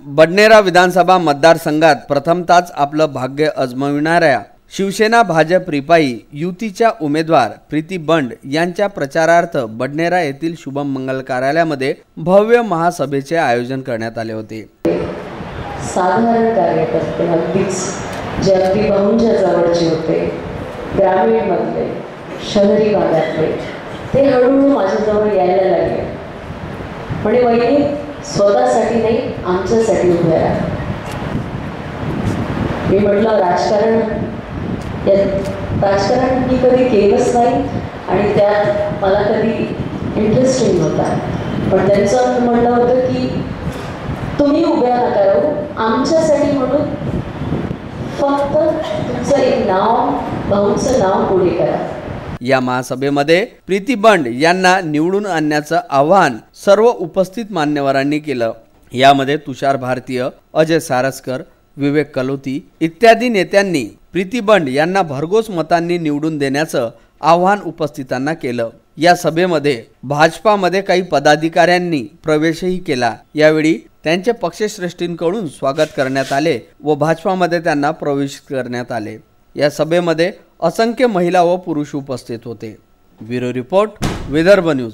बडनेरा विधानसभा मतदारसंघात प्रथमताच आपलं भाग्य अजमाविणाऱ्या शिवसेना भाजप रिपाई युतीच्या उमेदवार प्रीती बंड यांच्या प्रचारार्थ बडनेरा येथील शुभम मंगल कार्यालयामध्ये भव्य महासभेचे आयोजन करण्यात आले होते। साधारण कार्यकर्ते अगदीच जे अगदी बहुंच्या जवळचे होते, ग्रामीण मधले, शहरी भागातले, ते हळूहळू माझ्याजवळ यायला लागले। म्हणजे वहिनी स्वतःसाठी नाही, आमच्यासाठी उभे राहा। मी म्हटलं राजकारण मी कधी केलंच नाही आणि त्यात मला कधी इंटरेस्टिंग होता, पण त्यांचं म्हणणं होतं की तुम्ही उभ्या नका राहू, आमच्यासाठी म्हणून फक्त तुमचं एक नाव, भाऊचं नाव पुढे करा। या महासभेमध्ये प्रीती बंड यांना निवडून आणण्याचं आवाहन सर्व उपस्थित मान्यवरांनी केलं। यामध्ये तुषार भारतीय, अजय सारस्कर, विवेक कलोती इत्यादी नेत्यांनी प्रीती बंड यांना भरघोस मतांनी निवडून देण्याचं आवाहन उपस्थितांना केलं। या सभेमध्ये भाजपामध्ये काही पदाधिकाऱ्यांनी प्रवेशही केला। यावेळी त्यांचे पक्षश्रेष्ठींकडून स्वागत करण्यात आले व भाजपामध्ये त्यांना प्रवेश करण्यात आले। या सभेमध्ये असंख्य महिला व पुरुष उपस्थित होते। Bureau report, Vidarbha news.